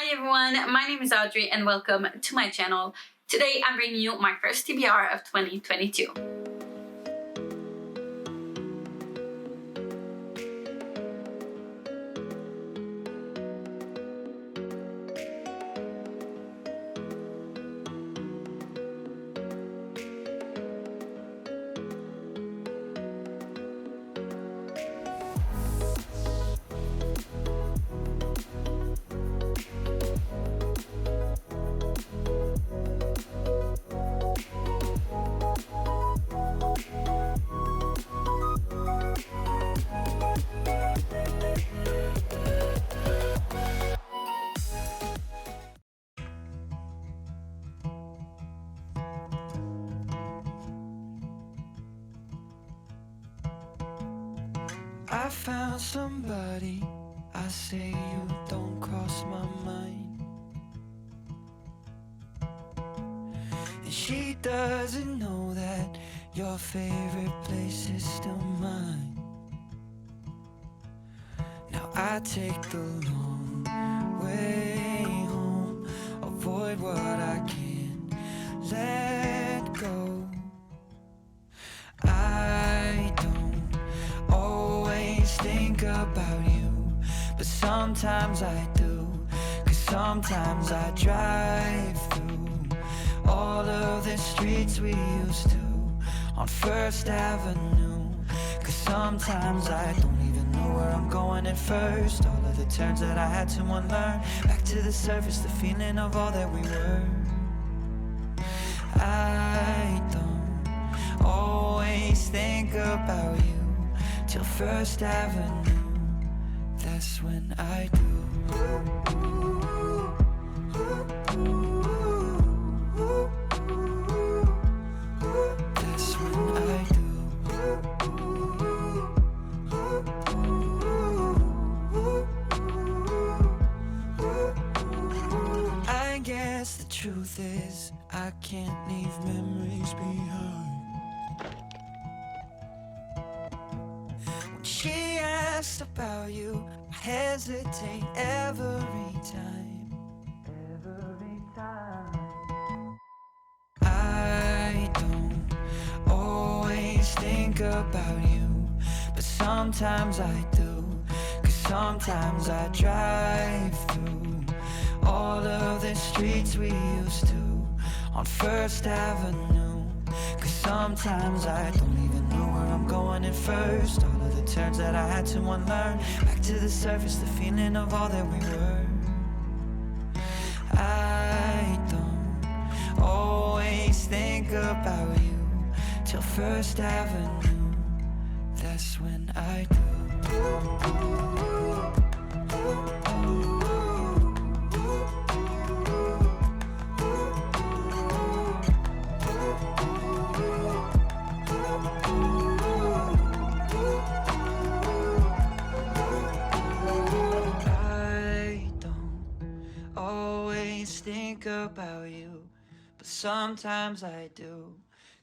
Hi everyone, my name is Daudey and welcome to my channel. Today I'm bringing you my first TBR of 2022. I found somebody, I say you don't cross my mind. And she doesn't know that your favorite place is still mine. Now I take the long way home, avoid what I can't let go. I don't always think about you, but sometimes I do, 'cause sometimes I drive through all of the streets we used to on First Avenue, 'cause sometimes I don't even know where I'm going at first. All of the turns that I had to unlearn, back to the surface, the feeling of all that we were. I don't always think about you till First Avenue, that's when I do. That's when I do. I guess the truth is I can't leave memories behind. She asked about you, I hesitate every time. Every time. I don't always think about you, but sometimes I do, 'cause sometimes I drive through all of the streets we used to on First Avenue, 'cause sometimes I don't even know where I'm going at first. All of the turns that I had to unlearn, back to the surface, the feeling of all that we were. I don't always think about you till First Avenue, that's when I do. Think about you, but sometimes I do,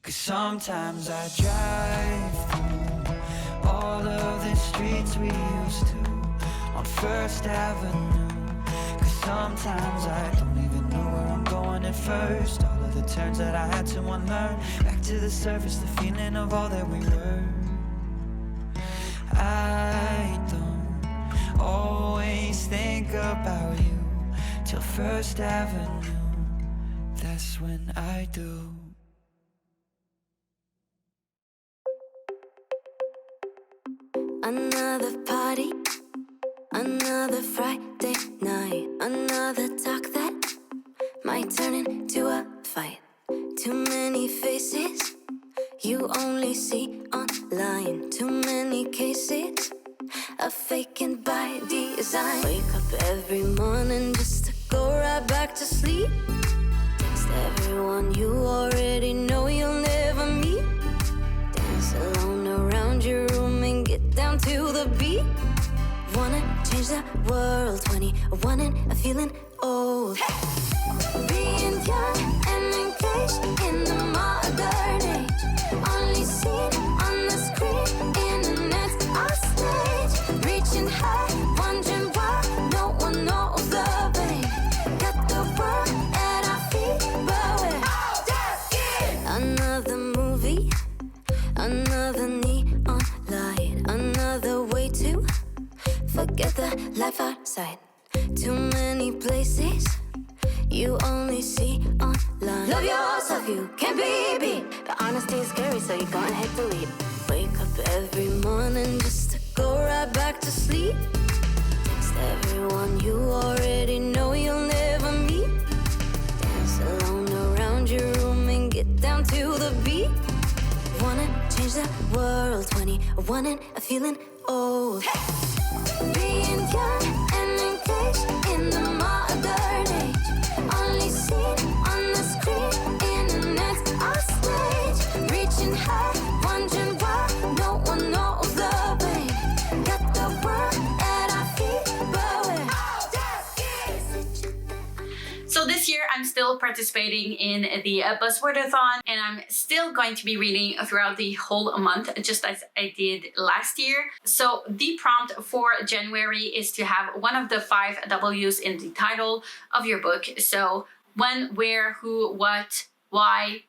'cause sometimes I drive through all of the streets we used to on First Avenue, 'cause sometimes I don't even know where I'm going at first. All of the turns that I had to unlearn, back to the surface, the feeling of all that we were. I don't always think about you till First Avenue, that's when I do. Another party, another Friday night, another talk that might turn into a fight. Too many faces you only see online, too many cases of faking by design. Wake up every morning just to go right back to sleep. Text everyone you already know you'll never meet. Dance alone around your room and get down to the beat. Wanna change the world, 21 and a feeling old. Hey! Being young and engaged in the modern age, only seen on the screen, internet's our stage. Reaching high, wondering why no one knows the way. Too many places you only see online. Love yourself, you can't be beat. The honesty is scary, so you're gonna hate to lead. Wake up every morning just to go right back to sleep. Text everyone you already know you'll never meet. Dance alone around your room and get down to the beat. Wanna change the world, 21 and a feeling old. Being young and engaged in the modern age. Only seen on the screen, internet's our stage. Reaching high, wondering why no one knows the way. Got the world at our feet, but we're So this year I'm still participating in the Buzzwordathon, and I'm still going to be reading throughout the whole month, just as I did last year. So the prompt for January is to have one of the 5 W's in the title of your book. So when, where, who, what, why,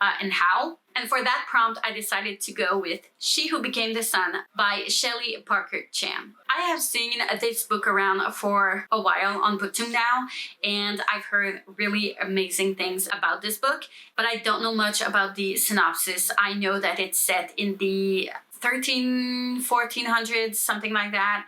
and how. And for that prompt, I decided to go with She Who Became the Sun by Shelley Parker Chan. I have seen this book around for a while on BookTube now, and I've heard really amazing things about this book, but I don't know much about the synopsis. I know that it's set in the 1400s, something like that,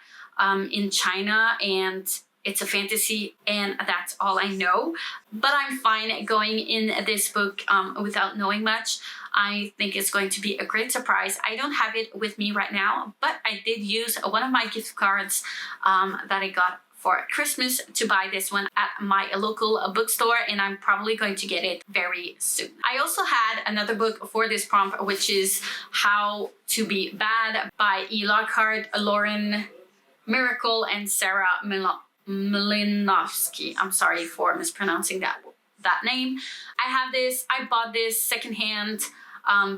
in China, and it's a fantasy, and that's all I know. But I'm fine going in this book without knowing much. I think it's going to be a great surprise. I don't have it with me right now, but I did use one of my gift cards that I got for Christmas to buy this one at my local bookstore, and I'm probably going to get it very soon. I also had another book for this prompt, which is How to Be Bad by E. Lockhart, Lauren Miracle, and Sarah Malinovsky. I'm sorry for mispronouncing that name. I bought this secondhand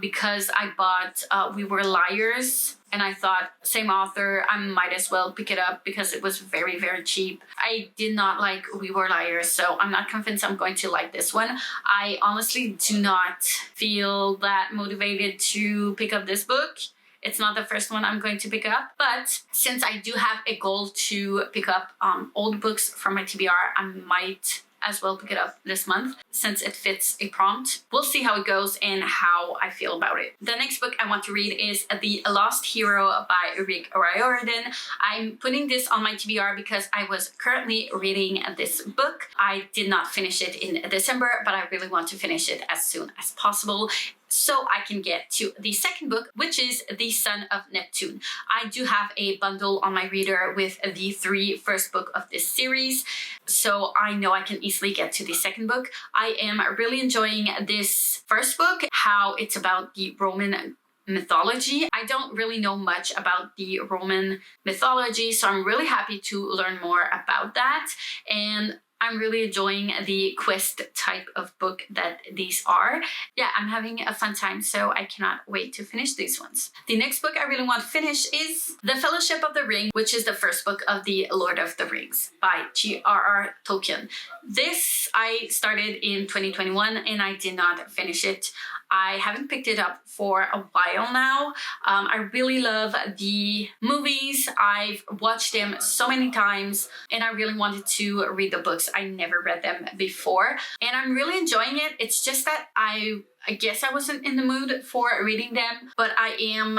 because I bought We Were Liars, and I thought, same author, I might as well pick it up because it was very, very cheap. I did not like We Were Liars, so I'm not convinced I'm going to like this one. I honestly do not feel that motivated to pick up this book. It's not the first one I'm going to pick up, but since I do have a goal to pick up old books from my TBR, I might as well pick it up this month since it fits a prompt. We'll see how it goes and how I feel about it. The next book I want to read is The Lost Hero by ReRead. I'm putting this on my TBR because I was currently reading this book. I did not finish it in December, but I really want to finish it as soon as possible, so I can get to the second book, which is The Son of Neptune. I do have a bundle on my reader with the 3 first book of this series, so I know I can easily get to the second book. I am really enjoying this first book, how it's about the Roman mythology. I don't really know much about the Roman mythology, so I'm really happy to learn more about that. And I'm really enjoying the quest type of book that these are. Yeah, I'm having a fun time, so I cannot wait to finish these ones. The next book I really want to finish is The Fellowship of the Ring, which is the first book of the Lord of the Rings by J.R.R. Tolkien. This I started in 2021 and I did not finish it. I haven't picked it up for a while now. I really love the movies. I've watched them so many times, and I really wanted to read the books. I never read them before, and I'm really enjoying it. It's just that I guess I wasn't in the mood for reading them, but I am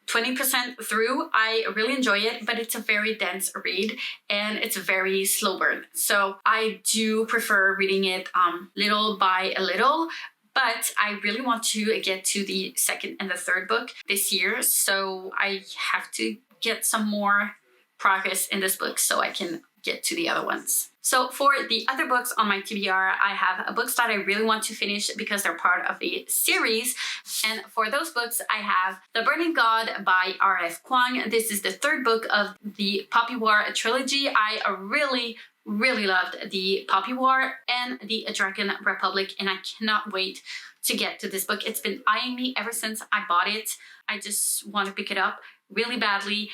20% through. I really enjoy it, but it's a very dense read and it's very slow burn. So I do prefer reading it little by little. But I really want to get to the second and the third book this year, so I have to get some more progress in this book so I can get to the other ones. So for the other books on my TBR, I have books that I really want to finish because they're part of a series. And for those books, I have The Burning God by R.F. Kuang. This is the third book of the Poppy War trilogy. I really loved the Poppy War and the Dragon Republic, and I cannot wait to get to this book. It's been eyeing me ever since I bought it. I just want to pick it up really badly.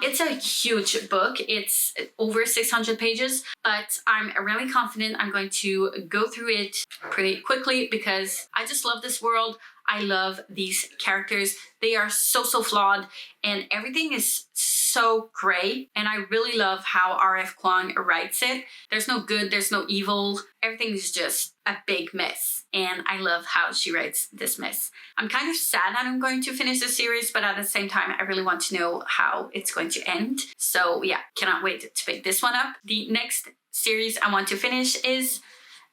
It's a huge book. It's over 600 pages, but I'm really confident I'm going to go through it pretty quickly because I just love this world. I love these characters. They are so flawed, and everything is so great. And I really love how R.F. Kuang writes it. There's no good, there's no evil. Everything is just a big mess. And I love how she writes this mess. I'm kind of sad that I'm going to finish the series, but at the same time, I really want to know how it's going to end. So yeah, cannot wait to pick this one up. The next series I want to finish is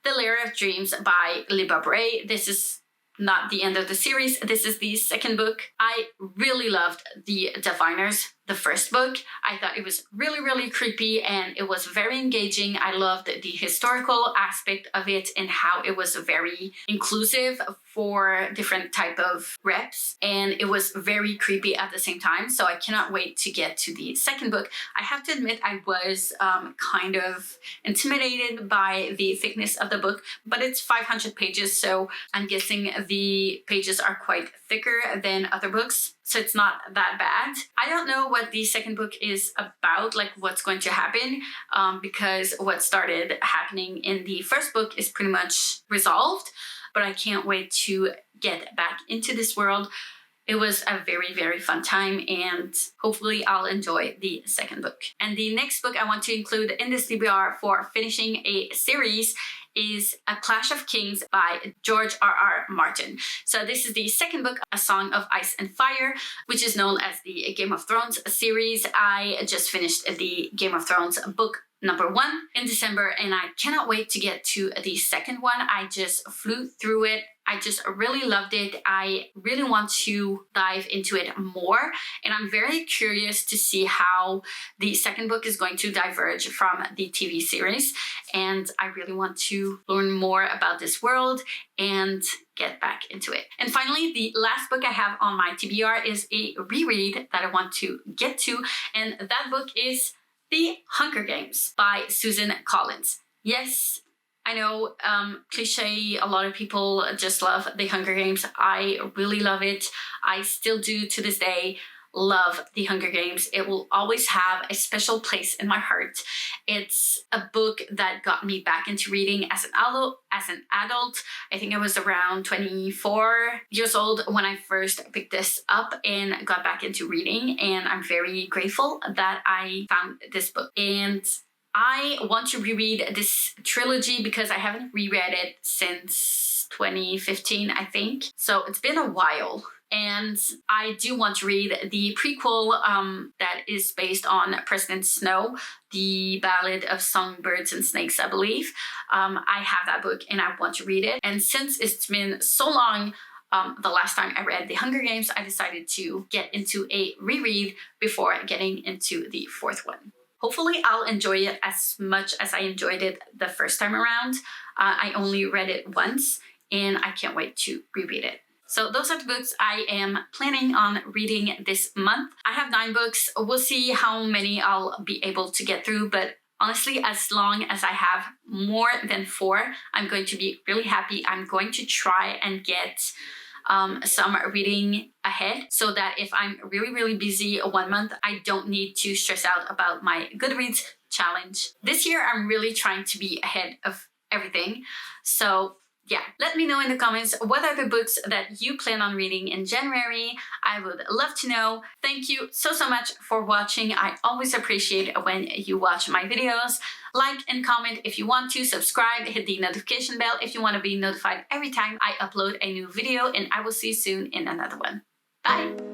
The Lair of Dreams by Libba Bray. This is not the end of the series. This is the second book. I really loved The Diviners, the first book. I thought it was really creepy and it was very engaging. I loved the historical aspect of it and how it was very inclusive for different type of reps, and it was very creepy at the same time. So I cannot wait to get to the second book. I have to admit I was kind of intimidated by the thickness of the book, but it's 500 pages, so I'm guessing the pages are quite thicker than other books. So it's not that bad. I don't know what the second book is about, like what's going to happen, because what started happening in the first book is pretty much resolved, but I can't wait to get back into this world. It was a very fun time, and hopefully I'll enjoy the second book. And the next book I want to include in this TBR for finishing a series is A Clash of Kings by George R.R. Martin. So this is the second book, A Song of Ice and Fire, which is known as the Game of Thrones series. I just finished the Game of Thrones book number 1 in December, and I cannot wait to get to the second one. I just flew through it. I just really loved it. I really want to dive into it more, and I'm very curious to see how the second book is going to diverge from the TV series, and I really want to learn more about this world and get back into it. And finally, the last book I have on my TBR is a reread that I want to get to, and that book is The Hunger Games by Susan Collins. Yes, I know, cliche, a lot of people just love The Hunger Games. I really love it. I still do to this day love The Hunger Games. It will always have a special place in my heart. It's a book that got me back into reading as an adult. I think I was around 24 years old when I first picked this up and got back into reading, and I'm very grateful that I found this book. And I want to reread this trilogy because I haven't reread it since 2015, I think. So it's been a while. And I do want to read the prequel that is based on President Snow, the Ballad of Songbirds and Snakes, I believe. I have that book and I want to read it. And since it's been so long, the last time I read The Hunger Games, I decided to get into a reread before getting into the fourth one. Hopefully I'll enjoy it as much as I enjoyed it the first time around. I only read it once and I can't wait to reread it. So those are the books I am planning on reading this month. I have 9 books. We'll see how many I'll be able to get through, but honestly, as long as I have more than 4, I'm going to be really happy. I'm going to try and get some reading ahead so that if I'm really busy one month, I don't need to stress out about my Goodreads challenge. This year, I'm really trying to be ahead of everything. So yeah, let me know in the comments what are the books that you plan on reading in January. I would love to know. Thank you so much for watching. I always appreciate when you watch my videos. Like and comment if you want to, subscribe, hit the notification bell if you want to be notified every time I upload a new video, and I will see you soon in another one. Bye!